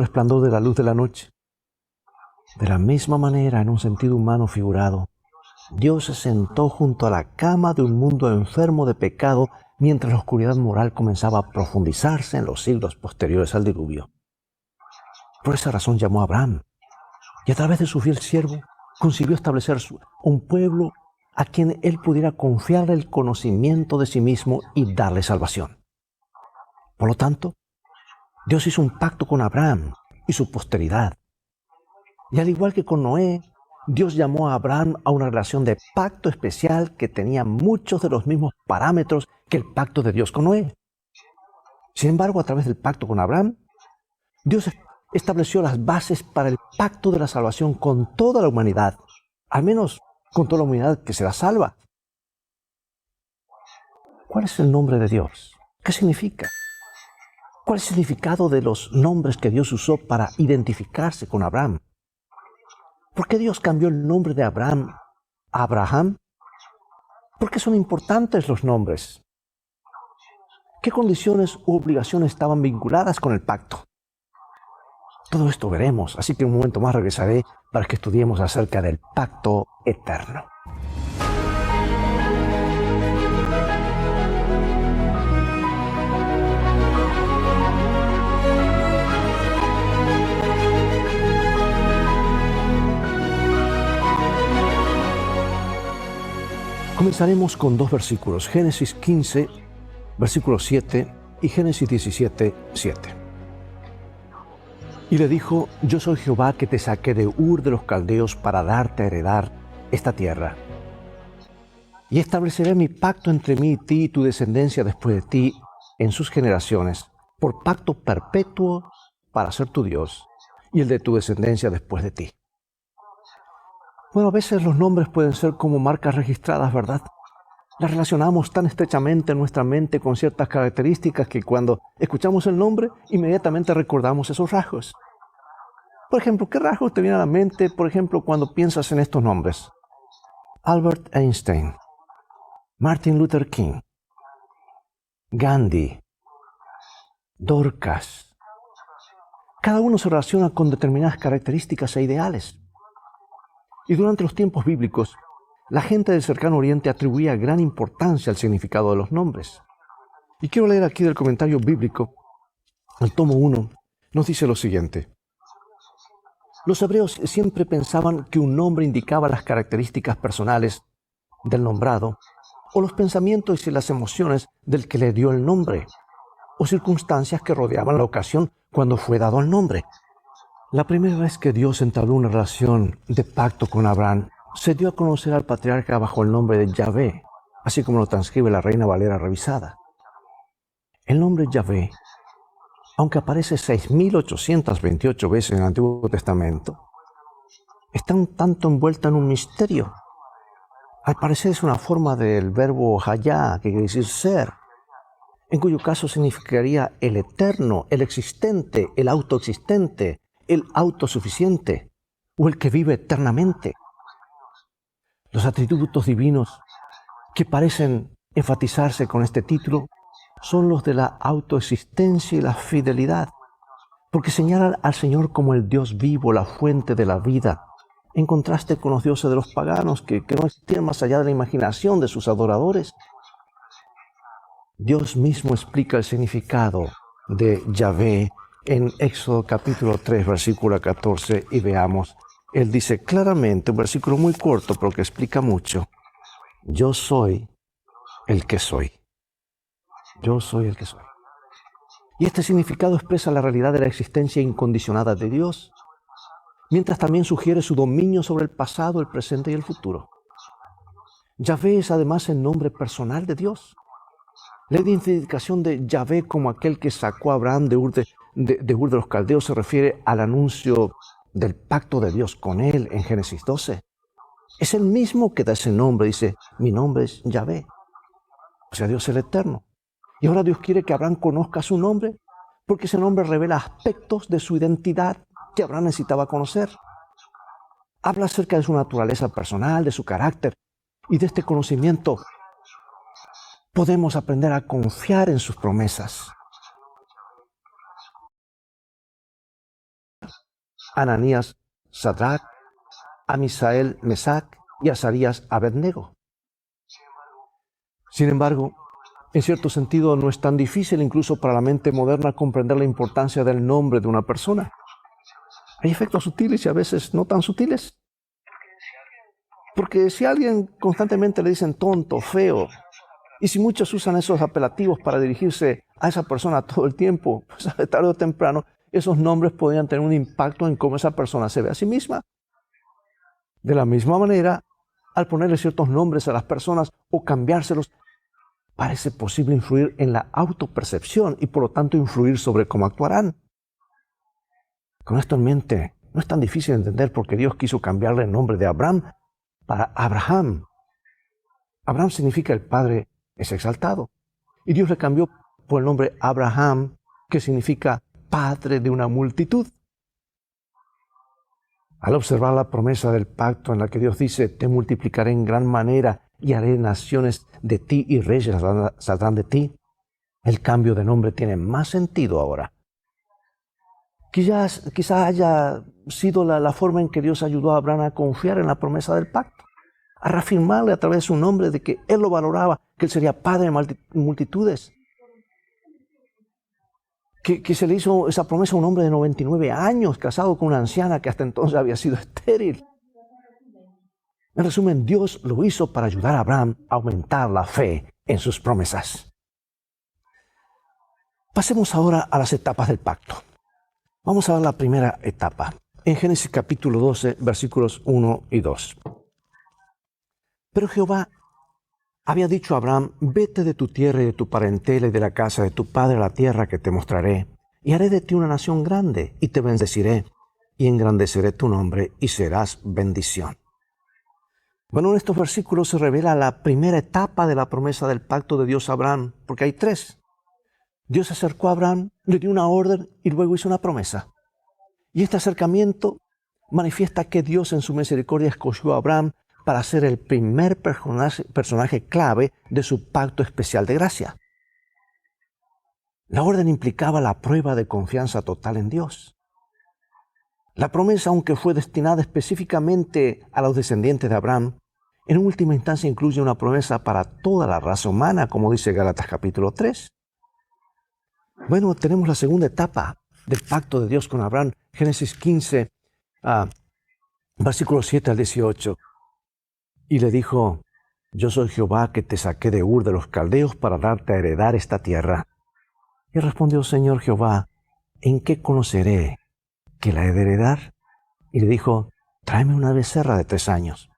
resplandor de la luz de la noche. De la misma manera, en un sentido humano figurado, Dios se sentó junto a la cama de un mundo enfermo de pecado mientras la oscuridad moral comenzaba a profundizarse en los siglos posteriores al diluvio. Por esa razón llamó a Abraham y a través de su fiel siervo concibió establecer un pueblo a quien él pudiera confiarle el conocimiento de sí mismo y darle salvación. Por lo tanto, Dios hizo un pacto con Abraham y su posteridad. Y al igual que con Noé, Dios llamó a Abraham a una relación de pacto especial que tenía muchos de los mismos parámetros que el pacto de Dios con Noé. Sin embargo, a través del pacto con Abraham, Dios estableció las bases para el pacto de la salvación con toda la humanidad, al menos con toda la humanidad que será salva. ¿Cuál es el nombre de Dios? ¿Qué significa? ¿Cuál es el significado de los nombres que Dios usó para identificarse con Abraham? ¿Por qué Dios cambió el nombre de Abraham a Abraham? ¿Por qué son importantes los nombres? ¿Qué condiciones u obligaciones estaban vinculadas con el pacto? Todo esto veremos, así que en un momento más regresaré para que estudiemos acerca del pacto eterno. Comenzaremos con dos versículos, Génesis 15, versículo 7 y Génesis 17, 7. Y le dijo, yo soy Jehová que te saqué de Ur de los Caldeos para darte a heredar esta tierra. Y estableceré mi pacto entre mí y ti y tu descendencia después de ti en sus generaciones, por pacto perpetuo para ser tu Dios y el de tu descendencia después de ti. Bueno, a veces los nombres pueden ser como marcas registradas, ¿verdad? Las relacionamos tan estrechamente en nuestra mente con ciertas características que cuando escuchamos el nombre, inmediatamente recordamos esos rasgos. Por ejemplo, ¿qué rasgos te vienen a la mente, por ejemplo, cuando piensas en estos nombres? Albert Einstein, Martin Luther King, Gandhi, Dorcas. Cada uno se relaciona con determinadas características e ideales. Y durante los tiempos bíblicos, la gente del cercano oriente atribuía gran importancia al significado de los nombres. Y quiero leer aquí del comentario bíblico, el tomo 1, nos dice lo siguiente. Los hebreos siempre pensaban que un nombre indicaba las características personales del nombrado, o los pensamientos y las emociones del que le dio el nombre, o circunstancias que rodeaban la ocasión cuando fue dado el nombre. La primera vez que Dios entabló una relación de pacto con Abraham, se dio a conocer al patriarca bajo el nombre de Yahvé, así como lo transcribe la Reina Valera revisada. El nombre Yahvé, aunque aparece 6.828 veces en el Antiguo Testamento, está un tanto envuelta en un misterio. Al parecer es una forma del verbo hayá, que quiere decir ser, en cuyo caso significaría el eterno, el existente, el autoexistente, el autosuficiente o el que vive eternamente. Los atributos divinos que parecen enfatizarse con este título son los de la autoexistencia y la fidelidad, porque señalan al Señor como el Dios vivo, la fuente de la vida, en contraste con los dioses de los paganos que no existían más allá de la imaginación de sus adoradores. Dios mismo explica el significado de Yahvé en Éxodo capítulo 3, versículo 14, y veamos. Él dice claramente, un versículo muy corto, pero que explica mucho. Yo soy el que soy. Yo soy el que soy. Y este significado expresa la realidad de la existencia incondicionada de Dios, mientras también sugiere su dominio sobre el pasado, el presente y el futuro. Yahvé es además el nombre personal de Dios. La identificación de Yahvé como aquel que sacó a Abraham de Ur de los Caldeos se refiere al anuncio del pacto de Dios con él en Génesis 12. Es el mismo que da ese nombre, dice, mi nombre es Yahvé. O sea, Dios es el eterno. Y ahora Dios quiere que Abraham conozca su nombre, porque ese nombre revela aspectos de su identidad que Abraham necesitaba conocer. Habla acerca de su naturaleza personal, de su carácter, y de este conocimiento podemos aprender a confiar en sus promesas. Ananías, Sadrach, a Misael, Mesac y a Azarías, Abednego. Sin embargo, en cierto sentido no es tan difícil incluso para la mente moderna comprender la importancia del nombre de una persona. Hay efectos sutiles y a veces no tan sutiles. Porque si a alguien constantemente le dicen tonto, feo, y si muchos usan esos apelativos para dirigirse a esa persona todo el tiempo, pues tarde o temprano esos nombres podrían tener un impacto en cómo esa persona se ve a sí misma. De la misma manera, al ponerle ciertos nombres a las personas o cambiárselos, parece posible influir en la autopercepción y por lo tanto influir sobre cómo actuarán. Con esto en mente, no es tan difícil entender por qué Dios quiso cambiarle el nombre de Abraham para Abraham. Abraham significa el Padre es exaltado. Y Dios le cambió por el nombre Abraham, que significa Padre de una multitud. Al observar la promesa del pacto en la que Dios dice, te multiplicaré en gran manera y haré naciones de ti y reyes saldrán de ti, el cambio de nombre tiene más sentido ahora. Quizás haya sido la forma en que Dios ayudó a Abraham a confiar en la promesa del pacto, a reafirmarle a través de su nombre de que él lo valoraba, que él sería padre de multitudes. Que se le hizo esa promesa a un hombre de 99 años, casado con una anciana que hasta entonces había sido estéril. En resumen, Dios lo hizo para ayudar a Abraham a aumentar la fe en sus promesas. Pasemos ahora a las etapas del pacto. Vamos a ver la primera etapa, en Génesis capítulo 12, versículos 1 y 2. Pero Jehová había dicho a Abraham, vete de tu tierra y de tu parentela y de la casa de tu padre a la tierra que te mostraré, y haré de ti una nación grande, y te bendeciré, y engrandeceré tu nombre, y serás bendición. Bueno, en estos versículos se revela la primera etapa de la promesa del pacto de Dios a Abraham, porque hay tres. Dios se acercó a Abraham, le dio una orden y luego hizo una promesa. Y este acercamiento manifiesta que Dios en su misericordia escogió a Abraham para ser el primer personaje clave de su pacto especial de gracia. La orden implicaba la prueba de confianza total en Dios. La promesa, aunque fue destinada específicamente a los descendientes de Abraham, en última instancia incluye una promesa para toda la raza humana, como dice Gálatas capítulo 3. Bueno, tenemos la segunda etapa del pacto de Dios con Abraham, Génesis 15, versículos 7 al 18. Y le dijo, yo soy Jehová que te saqué de Ur de los Caldeos para darte a heredar esta tierra. Y respondió, Señor Jehová, ¿en qué conoceré que la he de heredar? Y le dijo, tráeme una becerra de 3 años,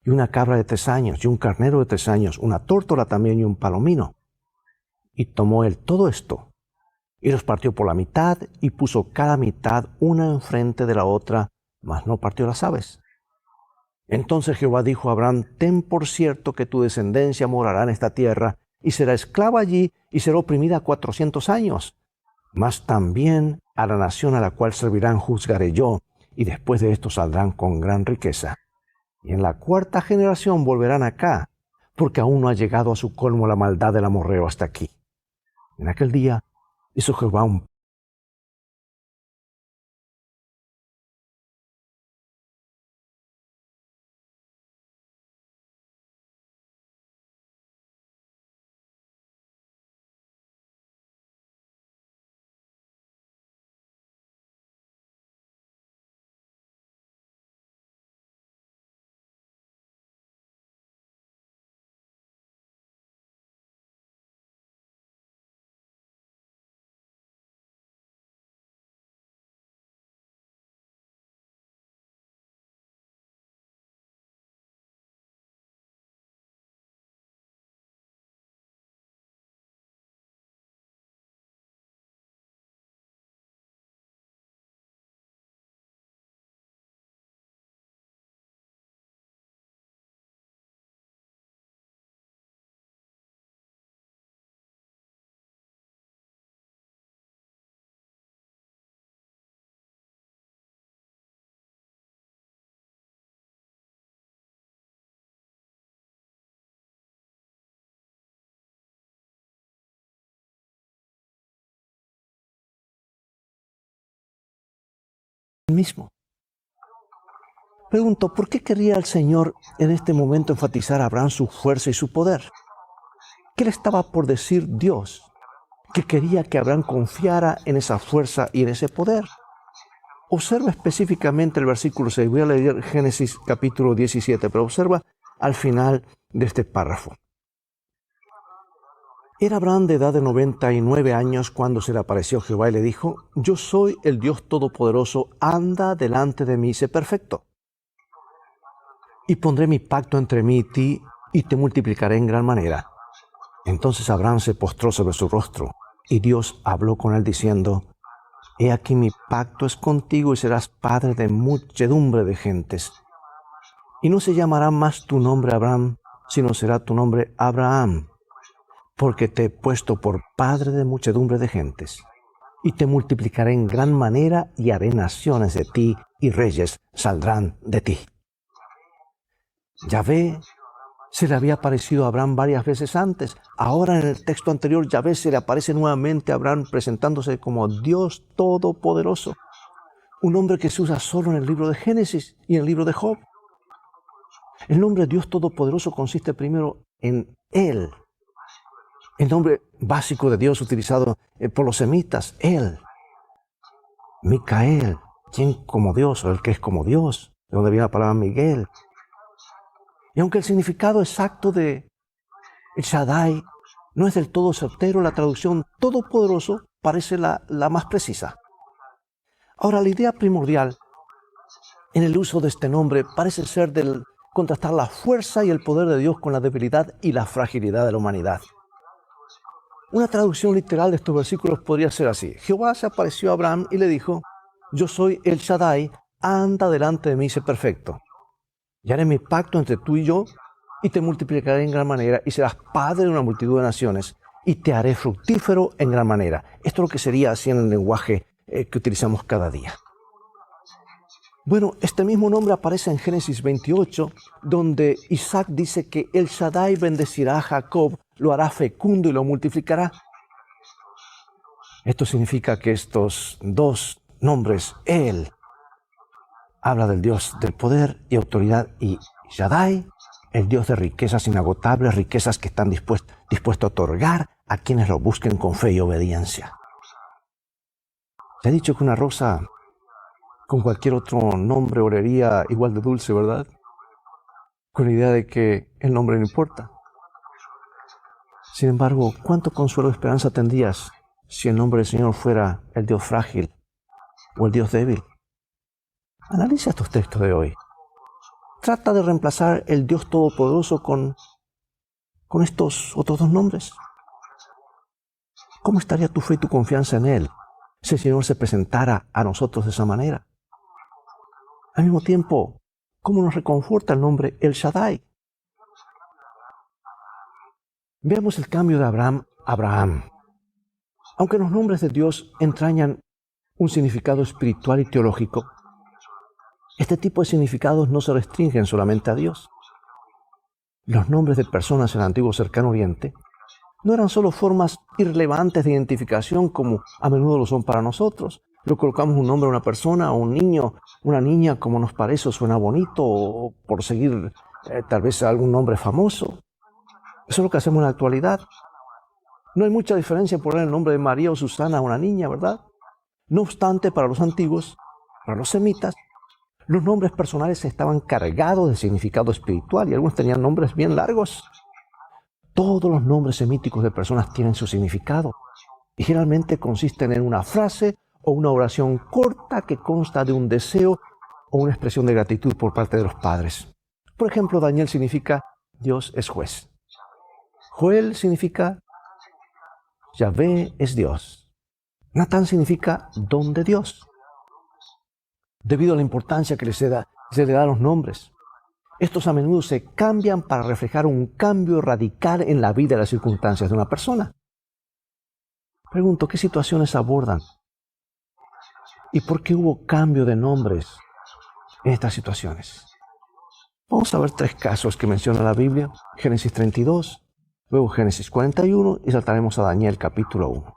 y una cabra de 3 años, y un carnero de 3 años, una tórtola también y un palomino. Y tomó él todo esto, y los partió por la mitad, y puso cada mitad una enfrente de la otra, mas no partió las aves. Entonces Jehová dijo a Abraham, ten por cierto que tu descendencia morará en esta tierra, y será esclava allí, y será oprimida 400 años. Mas también a la nación a la cual servirán juzgaré yo, y después de esto saldrán con gran riqueza. Y en la 4ª generación volverán acá, porque aún no ha llegado a su colmo la maldad del amorreo hasta aquí. En aquel día hizo Jehová un mismo. Pregunto, ¿por qué quería el Señor en este momento enfatizar a Abraham su fuerza y su poder? ¿Qué le estaba por decir Dios? Que quería que Abraham confiara en esa fuerza y en ese poder. Observa específicamente el versículo 6. Voy a leer Génesis capítulo 17, pero observa al final de este párrafo. Era Abraham de edad de 99 años cuando se le apareció Jehová y le dijo: Yo soy el Dios Todopoderoso, anda delante de mí y sé perfecto. Y pondré mi pacto entre mí y ti, y te multiplicaré en gran manera. Entonces Abraham se postró sobre su rostro, y Dios habló con él diciendo: He aquí mi pacto es contigo, y serás padre de muchedumbre de gentes. Y no se llamará más tu nombre Abraham, sino será tu nombre Abraham, porque te he puesto por padre de muchedumbre de gentes. Y te multiplicaré en gran manera, y haré naciones de ti, y reyes saldrán de ti. Yahvé se le había aparecido a Abraham varias veces antes. Ahora en el texto anterior, Yahvé se le aparece nuevamente a Abraham presentándose como Dios Todopoderoso. Un nombre que se usa solo en el libro de Génesis y en el libro de Job. El nombre Dios Todopoderoso consiste primero en Él. El nombre básico de Dios utilizado por los semitas, Él. Micael, quien como Dios, o el que es como Dios, de donde viene la palabra Miguel. Y aunque el significado exacto de El Shaddai no es del todo certero, la traducción todopoderoso parece la más precisa. Ahora, la idea primordial en el uso de este nombre parece ser del contrastar la fuerza y el poder de Dios con la debilidad y la fragilidad de la humanidad. Una traducción literal de estos versículos podría ser así: Jehová se apareció a Abraham y le dijo: Yo soy El Shaddai, anda delante de mí y sé perfecto. Y haré mi pacto entre tú y yo, y te multiplicaré en gran manera, y serás padre de una multitud de naciones, y te haré fructífero en gran manera. Esto es lo que sería así en el lenguaje que utilizamos cada día. Bueno, este mismo nombre aparece en Génesis 28, donde Isaac dice que El Shaddai bendecirá a Jacob, lo hará fecundo y lo multiplicará. Esto significa que estos dos nombres, Él, habla del Dios del poder y autoridad, y Shaddai, el Dios de riquezas inagotables, riquezas que están dispuesto a otorgar a quienes lo busquen con fe y obediencia. Se ha dicho que una rosa con cualquier otro nombre olería igual de dulce, ¿verdad? Con la idea de que el nombre no importa. Sin embargo, ¿cuánto consuelo y esperanza tendrías si el nombre del Señor fuera el Dios frágil o el Dios débil? Analiza estos textos de hoy. Trata de reemplazar el Dios Todopoderoso con estos otros dos nombres. ¿Cómo estaría tu fe y tu confianza en Él si el Señor se presentara a nosotros de esa manera? Al mismo tiempo, ¿cómo nos reconforta el nombre El Shaddai? Veamos el cambio de Abraham a Abraham. Aunque los nombres de Dios entrañan un significado espiritual y teológico, este tipo de significados no se restringen solamente a Dios. Los nombres de personas en el antiguo cercano oriente no eran solo formas irrelevantes de identificación como a menudo lo son para nosotros. Le colocamos un nombre a una persona o un niño, una niña, como nos parece o suena bonito, o por seguir tal vez algún nombre famoso. Eso es lo que hacemos en la actualidad. No hay mucha diferencia en poner el nombre de María o Susana a una niña, ¿verdad? No obstante, para los antiguos, para los semitas, los nombres personales estaban cargados de significado espiritual y algunos tenían nombres bien largos. Todos los nombres semíticos de personas tienen su significado y generalmente consisten en una frase o una oración corta que consta de un deseo o una expresión de gratitud por parte de los padres. Por ejemplo, Daniel significa Dios es juez. Joel significa Yahvé es Dios. Natán significa don de Dios. Debido a la importancia que se le da a los nombres, estos a menudo se cambian para reflejar un cambio radical en la vida y las circunstancias de una persona. Pregunto, ¿qué situaciones abordan? ¿Y por qué hubo cambio de nombres en estas situaciones? Vamos a ver 3 casos que menciona la Biblia: Génesis 32, luego Génesis 41 y saltaremos a Daniel capítulo 1.